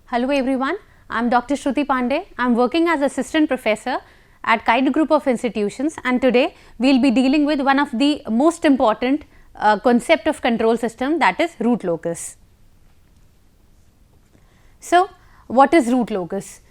Hello everyone, I am Dr. Shruti Pandey. I am working as assistant professor at Kite Group of Institutions, and today we will be dealing with one of the most important concept of control system, that is root locus. So what is root locus?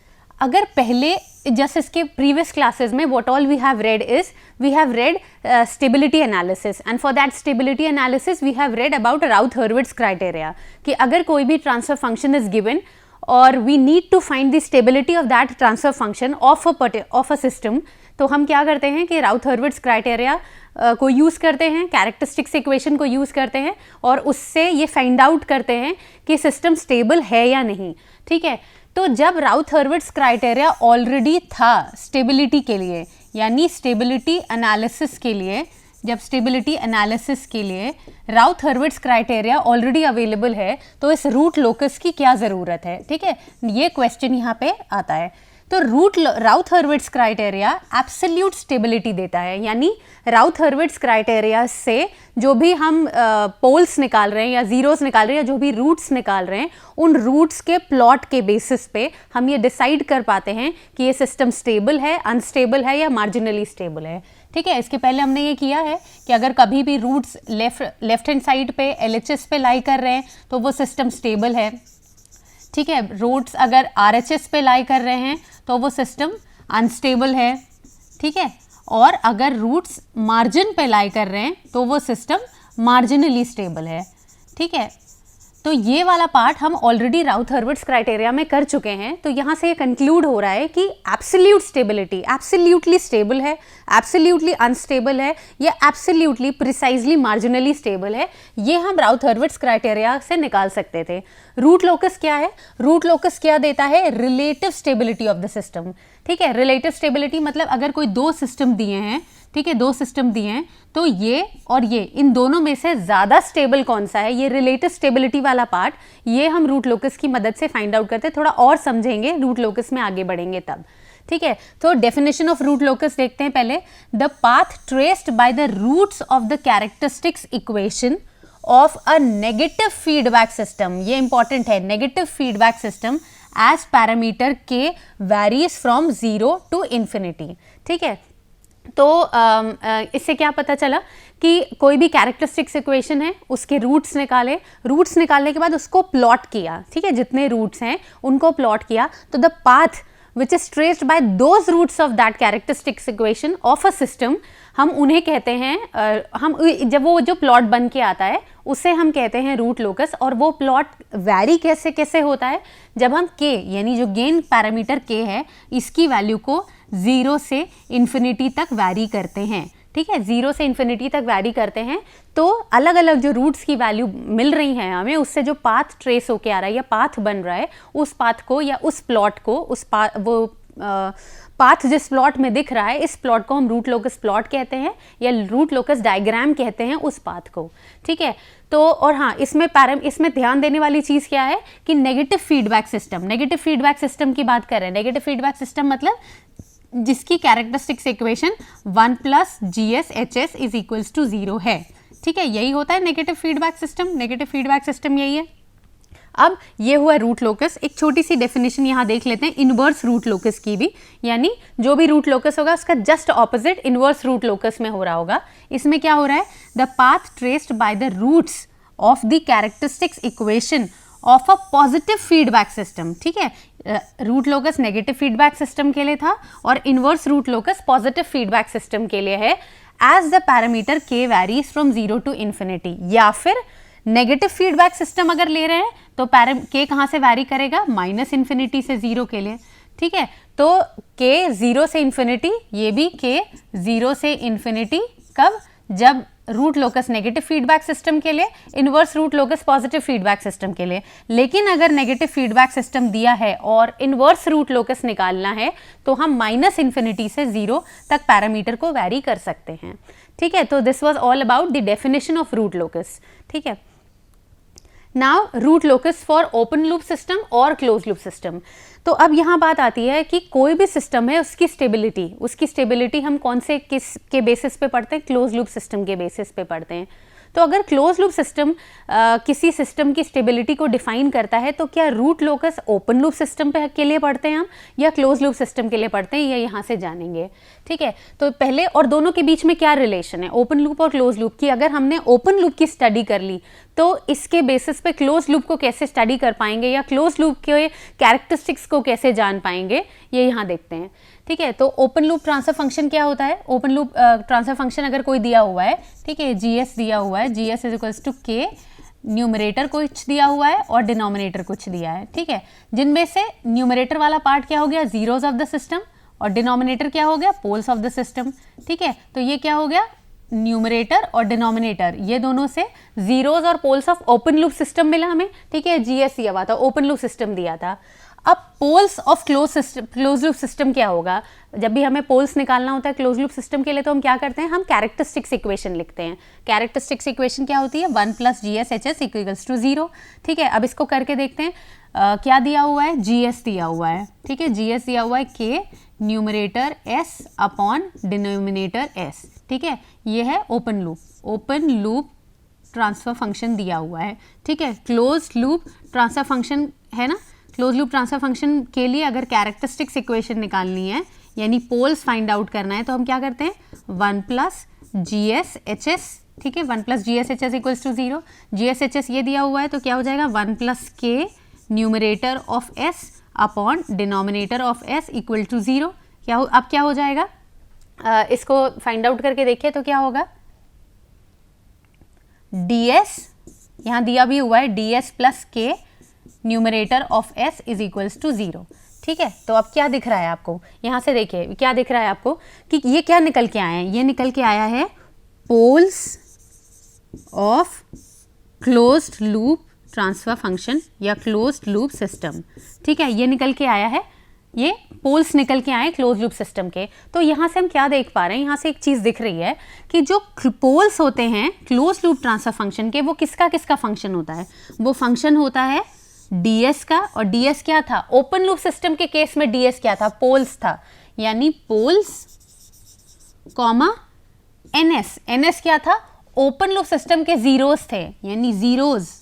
अगर पहले just इसके previous classes में what all we have read is we have read stability analysis, and for that stability analysis we have read about Routh-Hurwitz criteria कि अगर कोई भी transfer function is given और we need to find the stability of that transfer function of a system, तो हम क्या करते हैं कि Routh-Hurwitz criteria को यूज़ करते हैं, कैरेक्टरिस्टिक्स इक्वेशन को यूज़ करते हैं और उससे ये फाइंड आउट करते हैं कि सिस्टम स्टेबल है या नहीं. ठीक है, तो जब Routh-Hurwitz क्राइटेरिया ऑलरेडी था स्टेबिलिटी के लिए, यानी स्टेबिलिटी एनालिसिस के लिए, जब स्टेबिलिटी एनालिसिस के लिए Routh-Hurwitz क्राइटेरिया ऑलरेडी अवेलेबल है, तो इस रूट लोकस की क्या ज़रूरत है. ठीक है, ये क्वेश्चन यहाँ पे आता है. तो Routh-Hurwitz क्राइटेरिया एब्सोल्यूट स्टेबिलिटी देता है, यानी Routh-Hurwitz क्राइटेरिया से जो भी हम पोल्स निकाल रहे हैं या जीरोस निकाल रहे हैं या जो भी रूट्स निकाल रहे हैं, उन रूट्स के प्लॉट के बेसिस पे हम ये डिसाइड कर पाते हैं कि ये सिस्टम स्टेबल है, अनस्टेबल है या मार्जिनली स्टेबल है. ठीक है, इसके पहले हमने ये किया है कि अगर कभी भी रूट्स लेफ्ट हैंड साइड पे LHS पे लाई कर रहे हैं तो वो सिस्टम स्टेबल है. ठीक है, रूट्स अगर RHS पे लाई कर रहे हैं तो वो सिस्टम अनस्टेबल है. ठीक है, और अगर रूट्स मार्जिन पे लाई कर रहे हैं तो वो सिस्टम मार्जिनली स्टेबल है. ठीक है, तो ये वाला पार्ट हम ऑलरेडी Routh-Hurwitz क्राइटेरिया में कर चुके हैं. तो यहाँ से ये कंक्लूड हो रहा है कि एब्सोल्यूट स्टेबिलिटी एब्सोल्यूटली स्टेबल है, एब्सोल्यूटली अनस्टेबल है या एब्सोल्यूटली प्रिसाइजली मार्जिनली स्टेबल है, ये हम Routh-Hurwitz क्राइटेरिया से निकाल सकते थे. रूट लोकस क्या है? रूट लोकस क्या देता है? Relative stability of the system. ठीक है, रिलेटिव स्टेबिलिटी मतलब अगर कोई दो सिस्टम दिए हैं, ठीक है, दो सिस्टम दिए हैं, तो ये और ये, इन दोनों में से ज़्यादा स्टेबल कौन सा है, ये रिलेटिव स्टेबिलिटी वाला पार्ट, ये हम रूट लोकस की मदद से फाइंड आउट करते हैं. थोड़ा और समझेंगे रूट लोकस में आगे बढ़ेंगे तब. ठीक है, तो डेफिनेशन ऑफ रूट लोकस देखते हैं पहले. The path traced by the roots of the characteristics equation of a negative feedback system. ये इंपॉर्टेंट है, negative feedback system as parameter के वैरीज फ्रॉम 0 to infinity. ठीक है, तो इससे क्या पता चला कि कोई भी कैरेक्टरिस्टिक्स इक्वेशन है, उसके रूट्स निकाले, रूट्स निकालने के बाद उसको प्लॉट किया. ठीक है, जितने रूट्स हैं उनको प्लॉट किया, तो the path which is traced by those roots of that characteristics equation of a system, हम उन्हें कहते हैं, हम जब वो जो प्लॉट बन के आता है उसे हम कहते हैं रूट लोकस. और वो प्लॉट वैरी कैसे कैसे होता है? जब हम k यानी जो गेन पैरामीटर k है, इसकी वैल्यू को 0 से इन्फिनिटी तक वैरी करते हैं. ठीक है, 0 से इन्फिनिटी तक वैरी करते हैं, तो अलग अलग जो रूट्स की वैल्यू मिल रही हैं हमें, उससे जो पाथ ट्रेस होके आ रहा है या पाथ बन रहा है, उस पाथ को या उस प्लॉट को, पाथ जिस प्लॉट में दिख रहा है, इस प्लॉट को हम रूट लोकस प्लॉट कहते हैं या रूट लोकस डायग्राम कहते हैं उस पाथ को. ठीक है, तो और हाँ, इसमें ध्यान देने वाली चीज़ क्या है कि negative feedback system, negative feedback system की बात कर रहे हैं. नेगेटिव फीडबैक सिस्टम मतलब जिसकी कैरेक्टरिस्टिक्स इक्वेशन 1 + GS/HS = 0 है. ठीक है, यही होता है negative feedback system. Negative feedback system यही है. अब ये हुआ रूट लोकस. एक छोटी सी डेफिनेशन यहाँ देख लेते हैं इनवर्स रूट लोकस की भी, यानी जो भी रूट लोकस होगा उसका just opposite inverse root locus में हो रहा होगा. इसमें क्या हो रहा है? The path traced by the roots of the characteristics equation of a positive feedback system. ठीक है, root locus negative feedback system के लिए था और inverse root locus positive feedback system के लिए है. As the parameter k varies from 0 to infinity. या फिर नेगेटिव फीडबैक सिस्टम अगर ले रहे हैं तो k कहाँ से वैरी करेगा? -∞ से 0 के लिए. ठीक है, तो k 0 से इन्फिनिटी, ये भी k 0 से इन्फिनिटी कब? जब root locus negative feedback system के लिए, inverse root locus positive feedback system के लिए. लेकिन अगर नेगेटिव फीडबैक सिस्टम दिया है और इनवर्स रूट लोकस निकालना है तो हम -∞ से 0 तक पैरामीटर को वैरी कर सकते हैं. ठीक है, तो this was all about the definition of root locus. ठीक है, now root locus for open loop system और क्लोज लूप सिस्टम. तो अब यहाँ बात आती है कि कोई भी सिस्टम है उसकी स्टेबिलिटी हम कौन से किस के बेसिस पे पढ़ते हैं? क्लोज लूप सिस्टम के बेसिस पे पढ़ते हैं. तो अगर क्लोज लूप सिस्टम किसी सिस्टम की स्टेबिलिटी को डिफाइन करता है तो क्या root locus open loop system के लिए पढ़ते हैं हम या क्लोज लूप सिस्टम के लिए पढ़ते हैं, ये यहाँ से जानेंगे। ठीक है, तो पहले और दोनों के बीच में क्या रिलेशन है ओपन लूप और क्लोज लूप की। अगर हमने ओपन लूप की स्टडी कर ली तो इसके बेसिस पे क्लोज लूप को कैसे स्टडी कर पाएंगे या क्लोज लूप के कैरेक्टरिस्टिक्स को कैसे जान पाएंगे, ये यहाँ देखते हैं। ठीक है, तो ओपन लूप ट्रांसफर फंक्शन क्या होता है। ओपन लूप ट्रांसफर फंक्शन अगर कोई दिया हुआ है, ठीक है, GS दिया हुआ है, GS is equals to K, numerator कुछ दिया हुआ है और डिनोमिनेटर कुछ दिया है। ठीक है, जिनमें से न्यूमरेटर वाला पार्ट क्या हो गया, जीरोस ऑफ द सिस्टम, और डिनोमिनेटर क्या हो गया, पोल्स ऑफ द सिस्टम। ठीक है, तो ये क्या हो गया, न्यूमरेटर और डिनोमिनेटर ये दोनों से जीरोस और poles of open loop system मिला हमें। ठीक है, GS दिया हुआ था, ओपन लूप सिस्टम दिया था। अब poles of close loop system क्या होगा, जब भी हमें पोल्स निकालना होता है क्लोज लूप सिस्टम के लिए तो हम क्या करते हैं, हम कैरेक्टरिस्टिक्स इक्वेशन लिखते हैं। कैरेक्टरिस्टिक्स इक्वेशन क्या होती है, 1 + GS Hs = 0। ठीक है, अब इसको करके देखते हैं। क्या दिया हुआ है, GS दिया हुआ है। ठीक है, GS दिया हुआ है K, numerator S upon denominator S। ठीक है, ये है ओपन लूप ट्रांसफर फंक्शन दिया हुआ है। ठीक है, क्लोज लूप ट्रांसफर फंक्शन है ना, क्लोज लूप ट्रांसफर फंक्शन के लिए अगर कैरेक्टरिस्टिक्स इक्वेशन निकालनी है यानी पोल्स फाइंड आउट करना है तो हम क्या करते हैं, 1 + GSHS। ठीक है, 1 + GSHS = 0। GSHS ये दिया हुआ है तो क्या हो जाएगा, 1 + K numerator of S upon denominator of S = 0। अब क्या हो जाएगा, इसको फाइंड आउट करके देखिए तो क्या होगा, DS यहाँ दिया भी हुआ है, DS + K numerator of S = 0। ठीक है, तो अब क्या दिख रहा है आपको, यहाँ से देखिए क्या दिख रहा है आपको कि ये क्या निकल के आया है, ये निकल के आया है poles of closed loop transfer function या क्लोज्ड लूप सिस्टम। ठीक है, ये निकल के आया है, ये पोल्स निकल के आए क्लोज लूप सिस्टम के। तो यहाँ से हम क्या देख पा रहे हैं, यहाँ से एक चीज़ दिख रही है कि जो पोल्स होते हैं क्लोज लूप ट्रांसफर फंक्शन के, वो किसका फंक्शन होता है, वो फंक्शन होता है DS का। और DS क्या था, ओपन लूप सिस्टम के केस में DS क्या था, पोल्स था, यानी पोल्स कॉमा NS क्या था, ओपन लूप सिस्टम के जीरोस थे, यानी जीरोस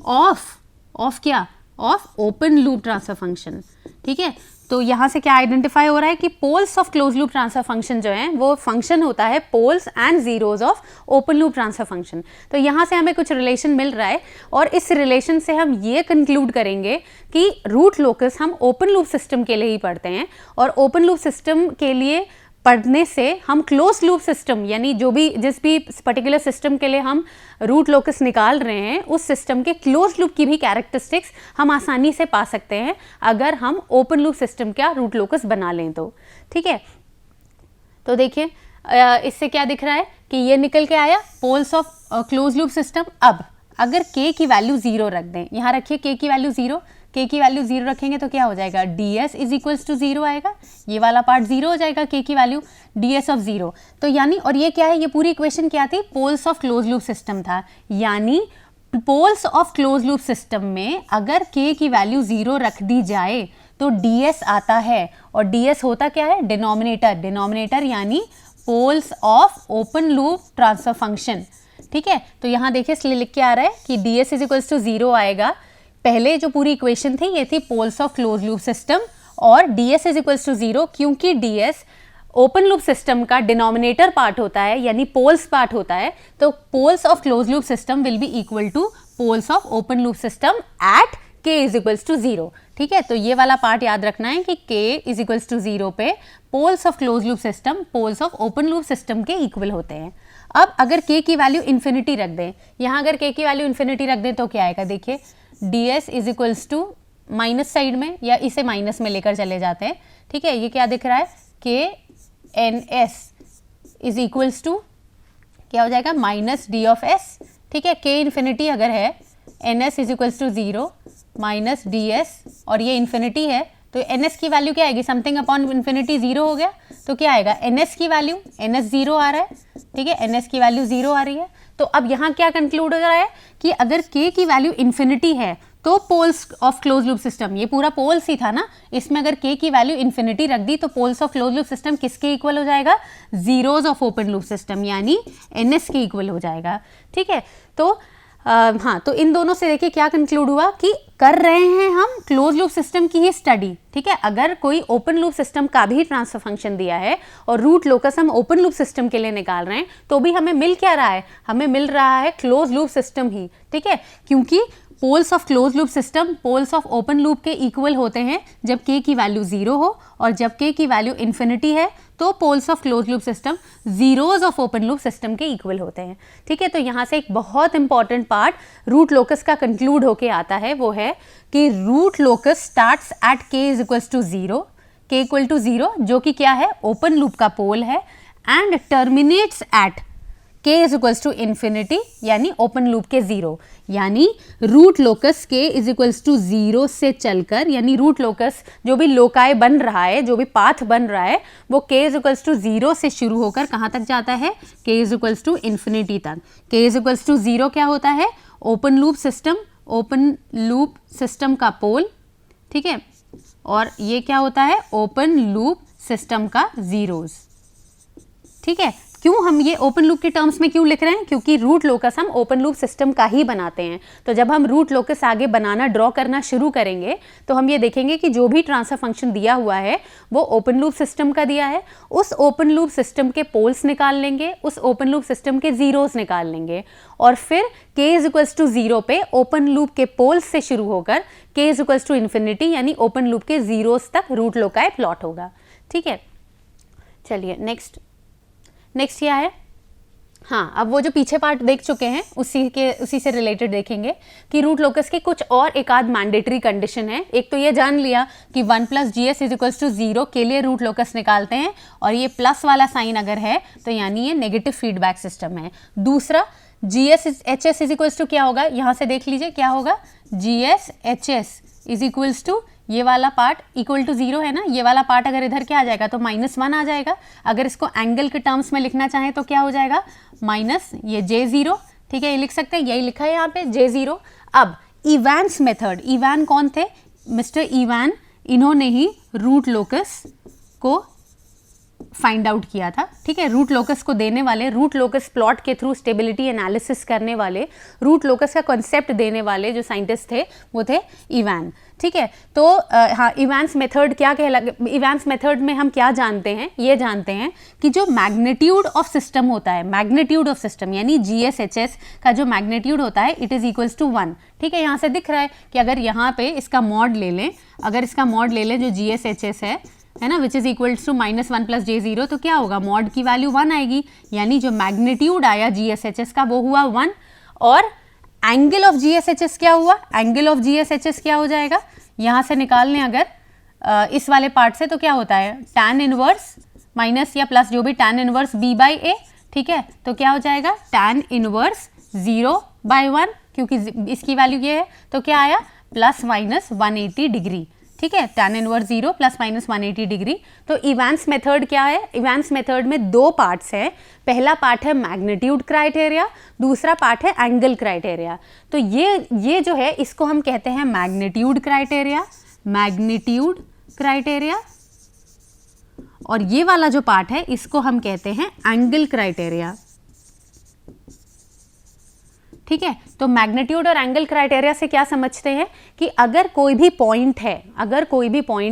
ऑफ क्या, of open loop transfer function. ठीक है, तो यहाँ से क्या आइडेंटिफाई हो रहा है कि poles of close loop transfer function जो है वो फंक्शन होता है poles and zeros of open loop transfer function. तो यहाँ से हमें कुछ रिलेशन मिल रहा है और इस रिलेशन से हम ये कंक्लूड करेंगे कि रूट लोकस हम ओपन लूप सिस्टम के लिए ही पढ़ते हैं और ओपन लूप सिस्टम के लिए पढ़ने से हम क्लोज लूप सिस्टम यानी जिस भी पर्टिकुलर सिस्टम के लिए हम रूट लोकस निकाल रहे हैं उस सिस्टम के क्लोज लूप की भी कैरेक्टरिस्टिक्स हम आसानी से पा सकते हैं अगर हम ओपन लूप सिस्टम का रूट लोकस बना लें तो। ठीक है, तो देखिए इससे क्या दिख रहा है कि ये निकल के आया poles of close loop system. अब अगर k की वैल्यू 0 रख दें, यहाँ रखिए k की वैल्यू 0, k की वैल्यू 0 रखेंगे तो क्या हो जाएगा, ds = 0 आएगा, ये वाला पार्ट 0 हो जाएगा, k की वैल्यू ds ऑफ 0। तो यानी और ये क्या है, ये पूरी इक्वेशन क्या थी, poles of close loop system था, यानी poles of close loop system में अगर k की वैल्यू 0 रख दी जाए तो ds आता है और ds होता क्या है, डिनोमिनेटर यानी poles of open loop transfer function. ठीक है, तो यहाँ देखिए इसलिए लिख के आ रहा है कि ds = 0 आएगा। पहले जो पूरी इक्वेशन थी ये थी poles of close loop system और ds = 0 क्योंकि ds ओपन लूप सिस्टम का डिनोमिनेटर पार्ट होता है यानी पोल्स पार्ट होता है, तो poles of close loop system will be equal to poles of open loop system at k = 0। ठीक है, तो ये वाला पार्ट याद रखना है कि k = 0 पे poles of close loop system poles of open loop system के इक्वल होते हैं। अब अगर k की वैल्यू इन्फिनिटी रख दें, यहाँ अगर k की वैल्यू इन्फिनिटी रख दें तो क्या आएगा, देखिए ds = माइनस साइड में या इसे माइनस में लेकर चले जाते हैं। ठीक है, ये क्या दिख रहा है, k ns = क्या हो जाएगा, -d ऑफ s। ठीक है, k इन्फिनिटी अगर है ns = 0 माइनस ds और ये इन्फिनिटी है तो ns की वैल्यू क्या आएगी, समथिंग अपॉन इन्फिनिटी 0 हो गया तो क्या आएगा, ns की वैल्यू ns 0 आ रहा है। ठीक है, ns की वैल्यू 0 आ रही है। तो अब यहाँ क्या कंक्लूड हो रहा है कि अगर k की वैल्यू इन्फिनिटी है तो poles of close loop system, ये पूरा पोल्स ही था ना, इसमें अगर k की वैल्यू इन्फिनिटी रख दी तो poles of close loop system किसके इक्वल हो जाएगा, zeros of open loop system यानी ns के इक्वल हो जाएगा। ठीक है, तो हाँ, तो इन दोनों से देखिए क्या कंक्लूड हुआ कि कर रहे हैं हम क्लोज लूप सिस्टम की ही स्टडी। ठीक है, अगर कोई ओपन लूप सिस्टम का भी ट्रांसफर फंक्शन दिया है और रूट लोकस हम ओपन लूप सिस्टम के लिए निकाल रहे हैं तो भी हमें मिल क्या रहा है, हमें मिल रहा है क्लोज लूप सिस्टम ही। ठीक है, क्योंकि poles of close loop system poles of open loop के इक्वल होते हैं जब k की वैल्यू 0 हो, और जब k की वैल्यू इन्फिनिटी है तो poles of close loop system zeros of open loop system के इक्वल होते हैं। ठीक है, तो यहाँ से एक बहुत इंपॉर्टेंट पार्ट रूट लोकस का कंक्लूड होके आता है, वो है कि root locus starts at k is equals to 0, k equal to 0 जो कि क्या है, ओपन लूप का पोल है, and terminates at k is equals to infinity यानी ओपन लूप के 0, यानी root locus k is equals to 0 से चलकर, यानी रूट लोकस जो भी लोकाय बन रहा है, जो भी पाथ बन रहा है, वो k इज इक्वल्स टू 0 से शुरू होकर कहाँ तक जाता है, k is equals to infinity तक। k इज इक्वल्स टू 0 क्या होता है, ओपन लूप सिस्टम का पोल। ठीक है, और ये क्या होता है, ओपन लूप सिस्टम का जीरोज। ठीक है, क्यों हम ये ओपन लूप के टर्म्स में क्यों लिख रहे हैं, क्योंकि रूट लोकस हम ओपन लूप सिस्टम का ही बनाते हैं। तो जब हम रूट लोकस आगे बनाना ड्रॉ करना शुरू करेंगे तो हम ये देखेंगे कि जो भी ट्रांसफर फंक्शन दिया हुआ है वो ओपन लूप सिस्टम का दिया है, उस ओपन लूप सिस्टम के पोल्स निकाल लेंगे, उस ओपन लूप सिस्टम के जीरोस निकाल लेंगे, और फिर k इज इक्वल्स टू 0 पे ओपन लूप के पोल्स से शुरू होकर k is equals to infinity यानी ओपन लूप के जीरोस तक रूट लोकाय प्लॉट होगा। ठीक है, चलिए नेक्स्ट क्या है, हाँ, अब वो जो पीछे पार्ट देख चुके हैं उसी से रिलेटेड देखेंगे कि रूट लोकस के कुछ और एक आध मैंडेटरी कंडीशन है। एक तो ये जान लिया कि 1 plus G S is equals to 0 के लिए रूट लोकस निकालते हैं, और ये प्लस वाला साइन अगर है तो यानी ये नेगेटिव फीडबैक सिस्टम है। दूसरा, G S H S is equals to क्या होगा, यहाँ से देख लीजिए क्या होगा, G S H S is equals to ये वाला पार्ट इक्वल टू 0 है ना, ये वाला पार्ट अगर इधर क्या आ जाएगा तो -1 आ जाएगा। अगर इसको एंगल के टर्म्स में लिखना चाहें तो क्या हो जाएगा, माइनस ये J0। ठीक है, ये लिख सकते हैं, यही लिखा है यहाँ पे J0। अब इवान्स मेथड, इवान कौन थे, मिस्टर इवान, इन्होंने ही रूट लोकस को फाइंड आउट किया था। ठीक है, रूट लोकस को देने वाले, रूट लोकस प्लॉट के थ्रू स्टेबिलिटी एनालिसिस करने वाले, रूट लोकस का कॉन्सेप्ट देने वाले जो साइंटिस्ट थे वो थे इवान। ठीक है, तो हाँ, इवान्स मेथड क्या इवान्स मेथड में हम क्या जानते हैं, ये जानते हैं कि जो मैग्नीट्यूड ऑफ सिस्टम होता है, मैग्नीट्यूड ऑफ सिस्टम यानी GSHS का जो मैग्नीट्यूड होता है इट इज इक्वल्स टू 1। ठीक है, यहाँ से दिख रहा है कि अगर यहाँ पे इसका मॉड ले लें, अगर इसका मॉड ले लें जो GSHS है ना, which is equals to -1 plus J0, तो क्या होगा, मॉड की वैल्यू 1 आएगी, यानी जो मैग्नीट्यूड आया GSHS का वो हुआ 1। और एंगल ऑफ GSHS क्या हुआ, एंगल ऑफ GSHS क्या हो जाएगा, यहाँ से निकाल लें अगर इस वाले पार्ट से तो क्या होता है, tan इनवर्स माइनस या प्लस जो भी tan इनवर्स B/A। ठीक है, तो क्या हो जाएगा, tan इनवर्स 0/1, क्योंकि इसकी वैल्यू ये है तो क्या आया, ±180 डिग्री। ठीक है, tan इनवर्स 0 ±180 डिग्री। तो इवान्स मेथड क्या है, इवान्स मेथड में दो पार्ट्स हैं, पहला पार्ट है मैग्नीट्यूड क्राइटेरिया, दूसरा पार्ट है एंगल क्राइटेरिया। तो ये जो है इसको हम कहते हैं मैग्नीट्यूड क्राइटेरिया, मैग्नीट्यूड क्राइटेरिया, और ये वाला जो पार्ट है इसको हम कहते हैं एंगल क्राइटेरिया। ठीक है, तो मैग्नीट्यूड और एंगल क्राइटेरिया से क्या समझते हैं कि अगर कोई भी पॉइंट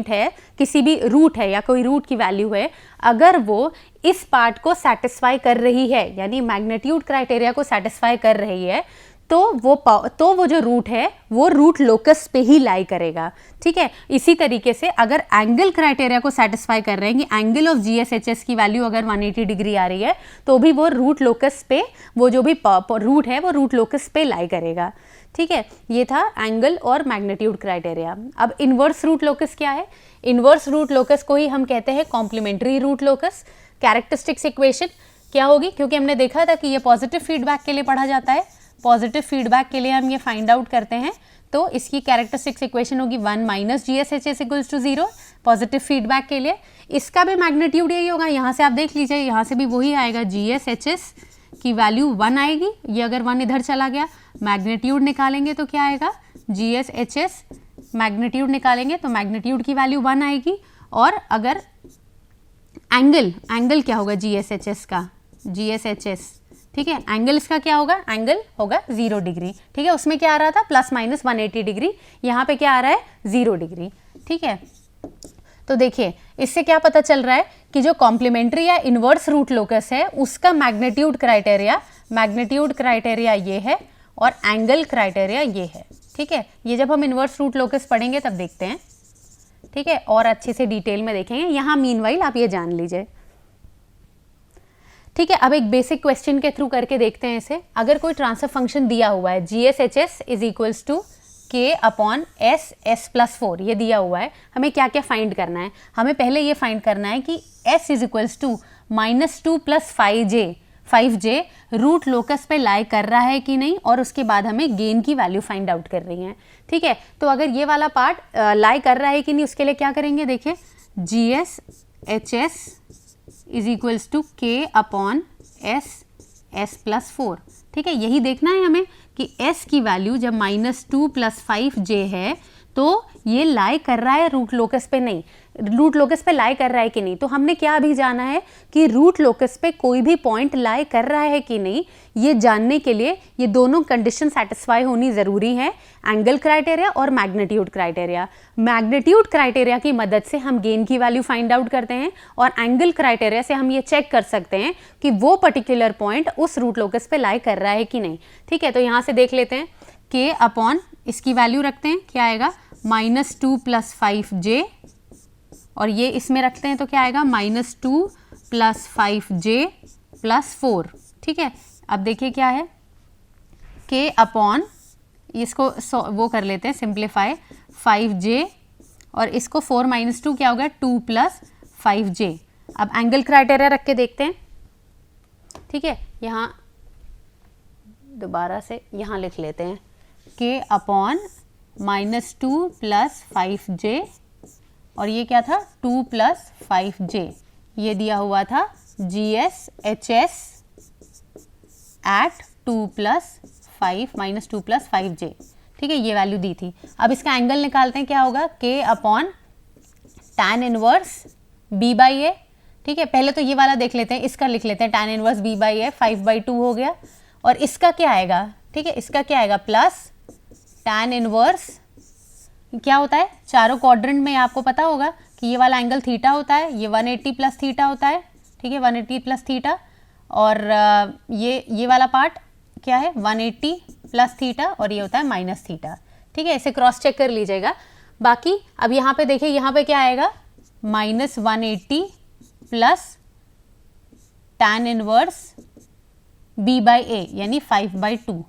है, किसी भी रूट है या कोई रूट की वैल्यू है, अगर वो इस पार्ट को सेटिस्फाई कर रही है, यानी मैग्नीट्यूड क्राइटेरिया को सेटिस्फाई कर रही है, तो वो जो रूट है वो रूट लोकस पे ही लाई करेगा। ठीक है, इसी तरीके से अगर एंगल क्राइटेरिया को सेटिस्फाई कर रहे हैं कि एंगल ऑफ GSHS की वैल्यू अगर 180 डिग्री आ रही है तो भी वो रूट लोकस पे, वो जो भी रूट है वो रूट लोकस पे लाई करेगा। ठीक है, ये था एंगल और मैग्नीट्यूड क्राइटेरिया। अब इनवर्स रूट लोकस क्या है, इनवर्स रूट लोकस को ही हम कहते हैं complementary root locus. Characteristics equation क्या होगी, क्योंकि हमने देखा था कि ये पॉजिटिव फीडबैक के लिए पढ़ा जाता है, पॉजिटिव फीडबैक के लिए हम ये फाइंड आउट करते हैं, तो इसकी कैरेक्टरिस्टिक्स इक्वेशन होगी 1 minus GSHS equals to 0 positive feedback के लिए। इसका भी मैग्नीट्यूड यही होगा, यहाँ से आप देख लीजिए, यहाँ से भी वही आएगा, GSHS की वैल्यू 1 आएगी, ये अगर 1 इधर चला गया, मैग्नीट्यूड निकालेंगे तो क्या आएगा, GSHS मैग्नीट्यूड निकालेंगे तो मैग्नीट्यूड की वैल्यू 1 आएगी, और अगर एंगल क्या होगा GSHS का, GSHS, ठीक है, एंगल इसका क्या होगा, एंगल होगा 0 डिग्री, ठीक है, उसमें क्या आ रहा था ±180 डिग्री, यहाँ पे क्या आ रहा है 0 डिग्री, ठीक है। तो देखिए इससे क्या पता चल रहा है कि जो कॉम्प्लीमेंट्री या इन्वर्स रूट लोकस है उसका मैग्नीट्यूड क्राइटेरिया ये है और एंगल क्राइटेरिया ये है, ठीक है। ये जब हम इन्वर्स रूट लोकस पढ़ेंगे तब देखते हैं, ठीक है, और अच्छे से डिटेल में देखेंगे। यहाँ मीनवाइल आप ये जान लीजिए, ठीक है। अब एक बेसिक क्वेश्चन के थ्रू करके देखते हैं इसे। अगर कोई ट्रांसफर फंक्शन दिया हुआ है GSHS is equals to K/S+4, ये दिया हुआ है, हमें क्या क्या फाइंड करना है। हमें पहले ये फाइंड करना है कि S is equals to -2 + 5J root locus पे लाई कर रहा है कि नहीं, और उसके बाद हमें गेन की वैल्यू फाइंड आउट कर रही है, ठीक है। तो अगर ये वाला पार्ट लाई कर रहा है कि नहीं, उसके लिए क्या करेंगे, देखिए GSHS is equals to K/S+4, ठीक है। यही देखना है हमें कि S की वैल्यू जब -2 + 5J है तो ये लाई कर रहा है रूट लोकस पे, नहीं रूट लोकस पे लाई कर रहा है कि नहीं। तो हमने क्या अभी जाना है कि रूट लोकस पे कोई भी पॉइंट लाई कर रहा है कि नहीं, ये जानने के लिए ये दोनों कंडीशन सेटिस्फाई होनी ज़रूरी है, एंगल क्राइटेरिया और मैग्नीट्यूड क्राइटेरिया। मैग्नीट्यूड क्राइटेरिया की मदद से हम गेन की वैल्यू फाइंड आउट करते हैं, और एंगल क्राइटेरिया से हम ये चेक कर सकते हैं कि वो पर्टिकुलर पॉइंट उस रूट लोकस पे लाई कर रहा है कि नहीं, ठीक है। तो यहाँ से देख लेते हैं K/ इसकी वैल्यू रखते हैं, क्या आएगा -2 + 5J, और ये इसमें रखते हैं तो क्या आएगा -2 + 5J + 4, ठीक है। अब देखिए क्या है K/, इसको वो कर लेते हैं सिंप्लीफाई, 5J और इसको 4 - 2 क्या होगा 2 + 5J। अब एंगल क्राइटेरिया रख के देखते हैं, ठीक है। यहाँ दोबारा से यहाँ लिख लेते हैं K/, -2 + 5J, और ये क्या था 2 + 5J, ये दिया हुआ था GSHS at 2 + 5 -2 + 5J, ठीक है, ये वैल्यू दी थी। अब इसका एंगल निकालते हैं, क्या होगा K/tan इनवर्स B/A, ठीक है। पहले तो ये वाला देख लेते हैं, इसका लिख लेते हैं tan इनवर्स B/A, 5/2 हो गया, और इसका क्या आएगा, ठीक है, इसका क्या आएगा प्लस tan इनवर्स, क्या होता है चारों क्वाड्रेंट में आपको पता होगा कि ये वाला एंगल थीटा होता है, ये 180 + थीटा होता है, ठीक है, 180 + थीटा, और ये वाला पार्ट क्या है 180 + थीटा, और ये होता है -थीटा, ठीक है। इसे क्रॉस चेक कर लीजिएगा। बाकी अब यहाँ पे देखिए, यहाँ पे क्या आएगा -180 + tan इनवर्स B/A यानी 5/2,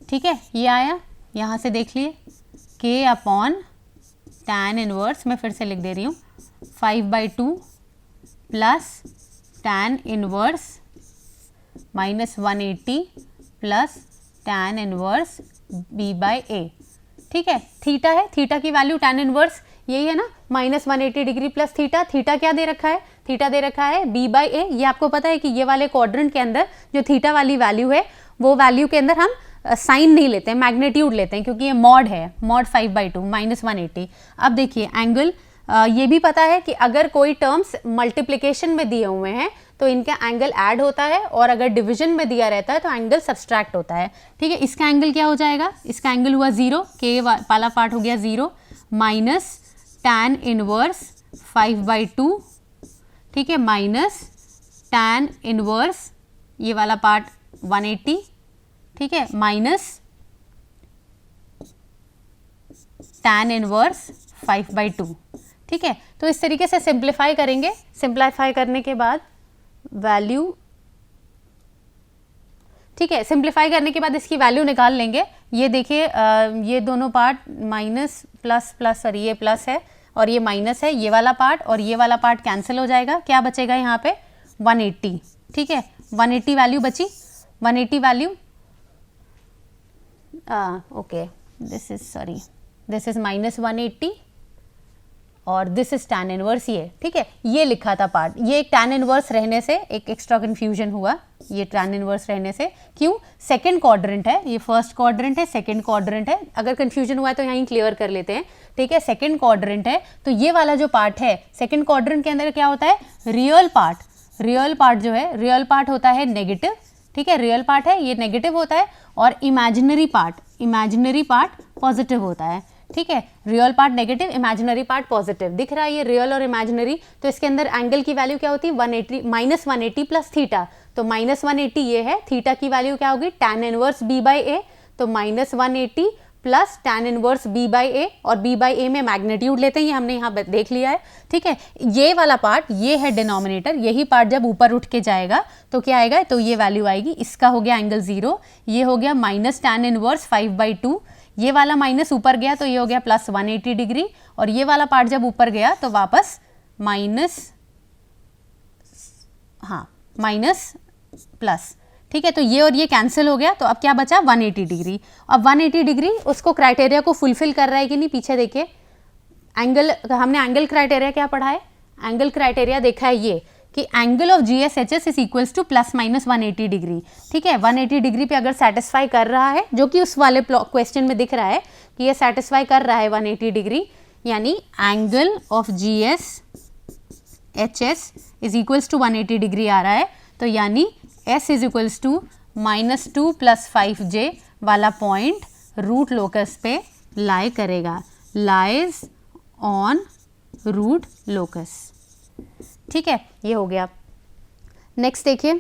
ठीक है, ये आया। यहाँ से देख लिए K/tan इनवर्स, मैं फिर से लिख दे रही हूँ 5/2 + tan inverse -180 + tan inverse B/A, ठीक है। थीटा है, थीटा की वैल्यू tan इनवर्स यही है ना, -180 डिग्री + थीटा, थीटा क्या दे रखा है, थीटा दे रखा है B/A। ये आपको पता है कि ये वाले क्वाड्रेंट के अंदर जो थीटा वाली वैल्यू है, वो वैल्यू के अंदर हम साइन नहीं लेते हैं, मैग्नीट्यूड लेते हैं, क्योंकि ये मॉड है, मॉड 5/2 -180। अब देखिए एंगल, ये भी पता है कि अगर कोई टर्म्स मल्टीप्लिकेशन में दिए हुए हैं तो इनका एंगल ऐड होता है, और अगर डिवीजन में दिया रहता है तो एंगल सब्सट्रैक्ट होता है, ठीक है। इसका एंगल क्या हो जाएगा, इसका एंगल हुआ 0, K वाला पार्ट हो गया 0, माइनस tan इनवर्स 5/2, ठीक है, माइनस tan इनवर्स ये वाला पार्ट 180, ठीक है, माइनस tan इनवर्स 5/2, ठीक है। तो इस तरीके से सिंप्लीफाई करेंगे, सिंप्लीफाई करने के बाद वैल्यू, ठीक है, सिंप्लीफाई करने के बाद इसकी वैल्यू निकाल लेंगे। ये देखिए ये दोनों पार्ट माइनस प्लस प्लस, और ये प्लस है और ये माइनस है, ये वाला पार्ट और ये वाला पार्ट कैंसिल हो जाएगा, क्या बचेगा यहाँ पे 180, ठीक है, 180 वैल्यू बची, 180 वैल्यू, ओके, दिस इज -180 और दिस इज tan इनवर्स ये, ठीक है, ये लिखा था पार्ट। ये एक tan इनवर्स रहने से एक एक्स्ट्रा कन्फ्यूजन हुआ, ये tan इनवर्स रहने से। क्यों? सेकंड क्वाड्रेंट है, ये फर्स्ट क्वाड्रेंट है, सेकंड क्वाड्रेंट है। अगर कन्फ्यूजन हुआ है तो यहीं क्लियर कर लेते हैं, ठीक है। सेकंड क्वाड्रेंट है तो ये वाला जो पार्ट है सेकंड क्वाड्रेंट के अंदर क्या होता है, रियल पार्ट। रियल पार्ट जो है, रियल पार्ट होता है नेगेटिव, ठीक है, रियल पार्ट है ये नेगेटिव होता है, और इमेजिनरी पार्ट पॉजिटिव होता है, ठीक है। Real part negative, imaginary part positive. दिख रहा है ये रियल और इमेजिनरी, तो इसके अंदर एंगल की वैल्यू क्या होती है, 180 -180 प्लस थीटा। तो -180 ये है, थीटा की वैल्यू क्या होगी, tan inverse b by a. तो -180 plus tan inverse b by a, और b बाई ए में मैग्नीट्यूड लेते हैं, ये हमने यहाँ देख लिया है, ठीक है। ये वाला पार्ट ये है डिनोमिनेटर, यही पार्ट जब ऊपर उठ के जाएगा तो क्या आएगा, तो ये वैल्यू आएगी, इसका हो गया एंगल 0, ये हो गया माइनस tan इनवर्स 5/2, ये वाला माइनस ऊपर गया तो ये हो गया प्लस 180 डिग्री, और ये वाला पार्ट जब ऊपर गया तो वापस माइनस प्लस, ठीक है। तो ये और ये कैंसिल हो गया, तो अब क्या बचा, 180 डिग्री। अब 180 डिग्री उसको क्राइटेरिया को फुलफिल कर रहा है कि नहीं, पीछे देखिए एंगल, हमने एंगल क्राइटेरिया क्या पढ़ा है, एंगल क्राइटेरिया देखा है ये कि angle of GSHS is equals two plus minus 180 degree, ठीक है। 180 डिग्री पे अगर सेटिस्फाई कर रहा है, जो कि उस वाले क्वेश्चन में दिख रहा है कि ये सेटिस्फाई कर रहा है 180 डिग्री, यानी angle of GSHS is equals to 180 degree आ रहा है, तो यानी S is equals to -2 + 5j वाला पॉइंट रूट लोकस पे लाई करेगा, लाइज ऑन रूट लोकस, ठीक है। ये हो गया। नेक्स्ट देखिए,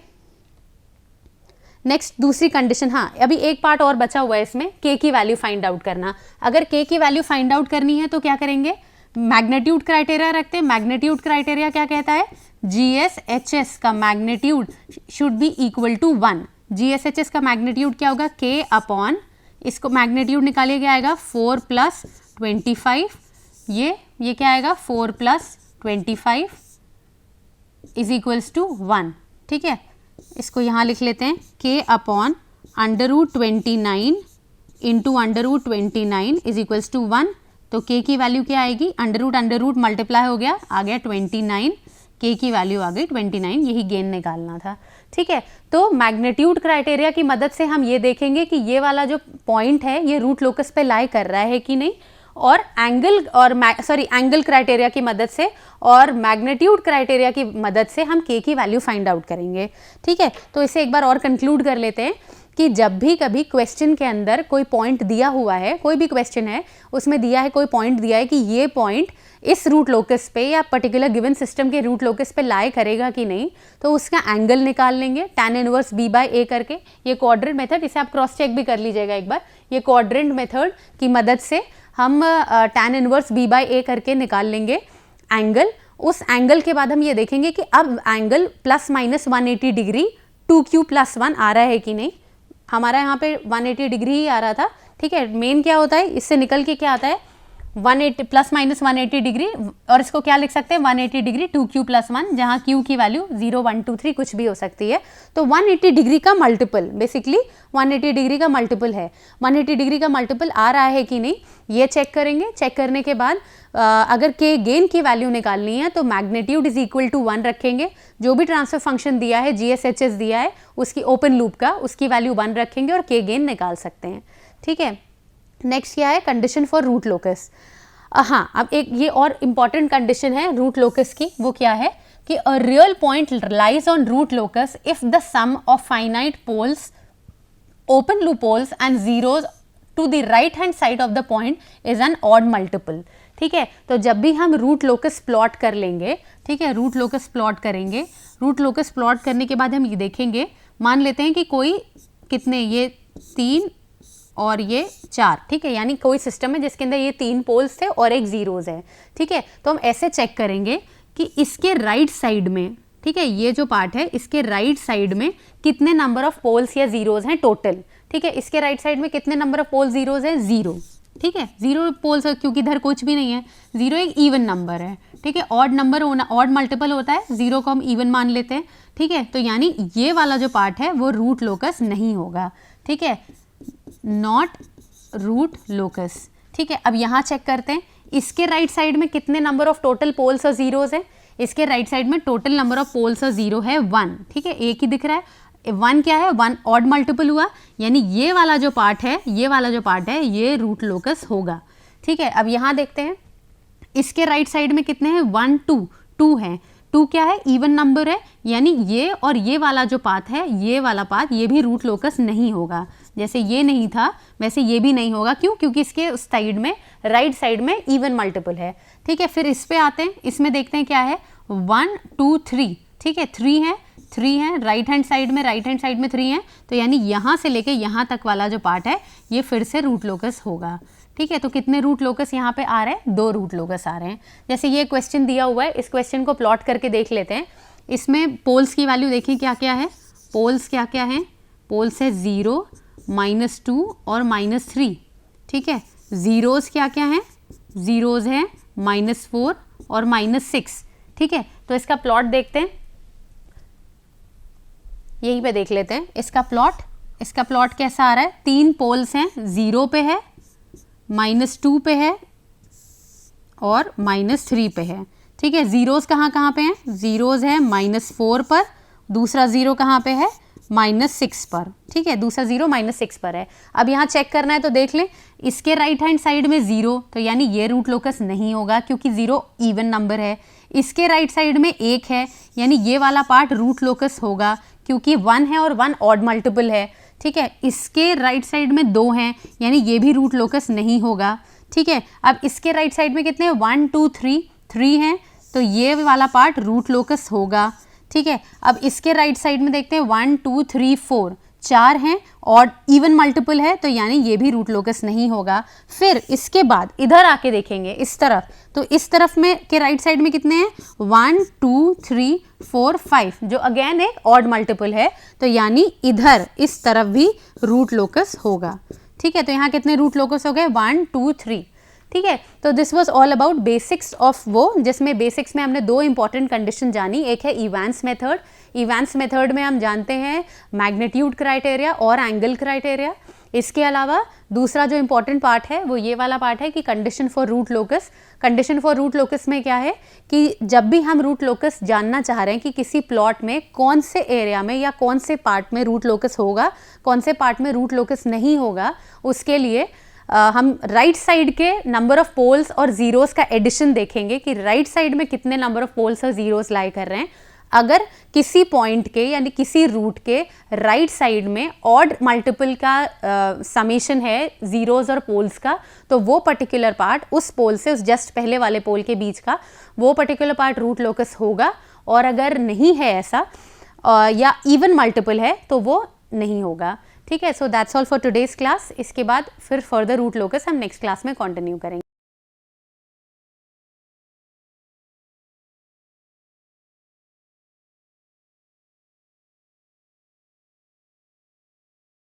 नेक्स्ट दूसरी कंडीशन, हाँ अभी एक पार्ट और बचा हुआ है इसमें, k की वैल्यू फाइंड आउट करना। अगर k की वैल्यू फाइंड आउट करनी है तो क्या करेंगे, मैग्नीट्यूड क्राइटेरिया रखते हैं। मैग्नीट्यूड क्राइटेरिया क्या कहता है, GSHS का magnitude should be equal to 1। GSHS का मैग्नीट्यूड क्या होगा, k अपॉन, इसको मैग्नीट्यूड निकालिए, क्या आएगा 4 + 25, ये क्या आएगा 4 + 25 इज इक्वल्स टू 1, ठीक है। इसको यहाँ लिख लेते हैं, k upon √29 into √29 is equals to 1। तो k की वैल्यू क्या आएगी, अंडर रूट मल्टीप्लाई हो गया, आ गया 29, k की वैल्यू आ गई 29, यही गेन निकालना था, ठीक है। तो मैग्नीट्यूड क्राइटेरिया की मदद से हम ये देखेंगे कि ये वाला जो पॉइंट है ये रूट लोकस पे लाई कर रहा है कि नहीं, और एंगल क्राइटेरिया की मदद से और मैग्नीट्यूड क्राइटेरिया की मदद से हम k की वैल्यू फाइंड आउट करेंगे, ठीक है। तो इसे एक बार और कंक्लूड कर लेते हैं कि जब भी कभी क्वेश्चन के अंदर कोई पॉइंट दिया हुआ है, कोई भी क्वेश्चन है उसमें दिया है, कोई पॉइंट दिया है कि ये पॉइंट इस रूट लोकस पे या पर्टिकुलर गिवन सिस्टम के रूट लोकस पे लाई करेगा कि नहीं, तो उसका एंगल निकाल लेंगे tan इनवर्स b बाई ए करके। ये क्वाड्रेंट मेथड, इसे आप क्रॉस चेक भी कर लीजिएगा एक बार, ये क्वाड्रेंट मेथड की मदद से हम tan इनवर्स b बाई ए करके निकाल लेंगे एंगल। उस एंगल के बाद हम ये देखेंगे कि अब एंगल ±180 डिग्री 2q + 1 आ रहा है कि नहीं। हमारा यहाँ पे 180 डिग्री ही आ रहा था, ठीक है। मेन क्या होता है, इससे निकल के क्या आता है, 180 ±180 डिग्री, और इसको क्या लिख सकते हैं, 180 डिग्री 2q + 1, जहाँ q की वैल्यू 0 1 2 3 कुछ भी हो सकती है। तो 180 डिग्री का मल्टीपल, बेसिकली 180 डिग्री का मल्टीपल है, 180 डिग्री का मल्टीपल आ रहा है कि नहीं ये चेक करेंगे। चेक करने के बाद अगर k गेन की वैल्यू निकालनी है तो मैग्नीट्यूड इज इक्वल टू 1 रखेंगे। जो भी ट्रांसफर फंक्शन दिया है, GSHS दिया है, उसकी ओपन लूप का, उसकी वैल्यू 1 रखेंगे और k गेन निकाल सकते हैं, ठीक है। नेक्स्ट क्या है, कंडीशन फॉर रूट लोकस। हाँ, अब एक ये और इम्पॉर्टेंट कंडीशन है रूट लोकस की, वो क्या है कि a real point lies on root locus if the sum of finite poles, open loop poles and zeros to the right hand side of the point is an odd multiple, ठीक है। तो जब भी हम रूट लोकस प्लॉट कर लेंगे, ठीक है, रूट लोकस प्लॉट करेंगे, रूट लोकस प्लॉट करने के बाद हम ये देखेंगे, मान लेते हैं कि कोई कितने, ये 3 और ये 4, ठीक है, यानी कोई सिस्टम है जिसके अंदर ये 3 पोल्स थे और एक जीरोज है, ठीक है। तो हम ऐसे चेक करेंगे कि इसके राइट साइड में, ठीक है, ये जो पार्ट है इसके राइट साइड में कितने नंबर ऑफ पोल्स या जीरोज हैं टोटल, ठीक है। इसके राइट साइड में कितने नंबर ऑफ पोल जीरोज हैं, 0, ठीक है, 0 पोल्स, क्योंकि इधर कुछ भी नहीं है, 0 एक इवन नंबर है, ठीक है। ऑड नंबर होना, ऑड मल्टीपल होता है, 0 को हम इवन मान लेते हैं, ठीक है। तो यानी ये वाला जो पार्ट है वो रूट लोकस नहीं होगा, ठीक है, नॉट रूट लोकस, ठीक है। अब यहाँ चेक करते हैं, इसके राइट साइड में कितने नंबर ऑफ टोटल पोल्स और जीरोज है? इसके राइट साइड में टोटल नंबर ऑफ पोल्स और जीरो है 1, ठीक है, एक ही दिख रहा है। 1 क्या है? 1 ऑड मल्टीपल हुआ, यानी ये वाला जो पार्ट है, ये वाला जो पार्ट है, ये रूट लोकस होगा, ठीक है। अब यहाँ देखते हैं, इसके राइट साइड में कितने हैं? 1 2 2 है। 2 क्या है? इवन नंबर है, यानी ये और ये वाला जो पाथ है, ये वाला पाथ, ये भी रूट लोकस नहीं होगा। जैसे ये नहीं था वैसे ये भी नहीं होगा। क्यों? क्योंकि इसके उस साइड में, राइट साइड में इवन मल्टीपल है, ठीक है। फिर इस पे आते हैं, इसमें देखते हैं क्या है? 1 2 3, ठीक है, 3 है, राइट हैंड साइड में 3 है, तो यानी यहाँ से लेके यहाँ तक वाला जो पार्ट है ये फिर से रूट लोकस होगा, ठीक है। तो कितने रूट लोकस यहाँ पे आ रहे हैं? 2 रूट लोकस आ रहे हैं। जैसे ये क्वेश्चन दिया हुआ है, इस क्वेश्चन को प्लॉट करके देख लेते हैं। इसमें पोल्स की वैल्यू देखिए क्या क्या है। पोल्स क्या क्या है? पोल्स है 0, -2 और -3, ठीक है। जीरोस क्या क्या है? जीरोस है -4 और -6, ठीक है। तो इसका प्लॉट देखते हैं, यहीं पे देख लेते हैं इसका प्लॉट कैसा आ रहा है? 3 पोल्स हैं, 0 पे है, -2 पे है और -3 पे है, ठीक है। जीरोस कहाँ कहाँ पे हैं? जीरोस है -4 पर, दूसरा जीरो कहाँ पे है? -6 पर, ठीक है, दूसरा जीरो -6 पर है। अब यहाँ चेक करना है तो देख लें, इसके राइट हैंड साइड में 0, तो यानी ये रूट लोकस नहीं होगा क्योंकि 0 इवन नंबर है। इसके राइट साइड में 1 है, यानी ये वाला पार्ट रूट लोकस होगा क्योंकि 1 है और 1 ऑड मल्टीपल है, ठीक है। इसके राइट साइड में 2 हैं, यानी ये भी रूट लोकस नहीं होगा, ठीक है। अब इसके राइट साइड में कितने? 1 2 3 हैं, तो ये वाला पार्ट रूट लोकस होगा, ठीक है। अब इसके राइट साइड में देखते हैं 1 2 3 4 हैं और इवन मल्टीपल है, तो यानी ये भी रूट लोकस नहीं होगा। फिर इसके बाद इधर आके देखेंगे इस तरफ, तो इस तरफ में के राइट साइड में कितने हैं? 1 2 3 4 5, जो अगेन एक ऑड मल्टीपल है, तो यानी इधर इस तरफ भी रूट लोकस होगा, ठीक है। तो यहाँ कितने रूट लोकस हो गए? 1 2 3, ठीक है। तो this was all about basics of वो, जिसमें बेसिक्स में हमने 2 इंपॉर्टेंट कंडीशन जानी। एक है इवांस मेथड। इवांस मेथड में हम जानते हैं मैग्नीट्यूड क्राइटेरिया और एंगल क्राइटेरिया। इसके अलावा दूसरा जो इंपॉर्टेंट पार्ट है वो ये वाला पार्ट है कि condition for root locus. Condition for root locus में क्या है कि जब भी हम रूट लोकस जानना चाह रहे हैं कि किसी प्लॉट में कौन से एरिया में या कौन से पार्ट में रूट लोकस होगा, कौन से पार्ट में रूट लोकस नहीं होगा, उसके लिए हम राइट साइड के नंबर ऑफ पोल्स और जीरोस का एडिशन देखेंगे कि राइट साइड में कितने नंबर ऑफ पोल्स और जीरोस लाई कर रहे हैं। अगर किसी पॉइंट के यानी किसी रूट के राइट साइड में ऑड मल्टीपल का समेशन है जीरोस और पोल्स का, तो वो पर्टिकुलर पार्ट उस पोल से, उस जस्ट पहले वाले पोल के बीच का वो पर्टिकुलर पार्ट रूट लोकस होगा। और अगर नहीं है ऐसा या इवन मल्टीपल है तो वो नहीं होगा, ठीक है। So that's all for today's class. इसके बाद फिर फर्दर रूट लोकस हम नेक्स्ट क्लास में कंटिन्यू करेंगे।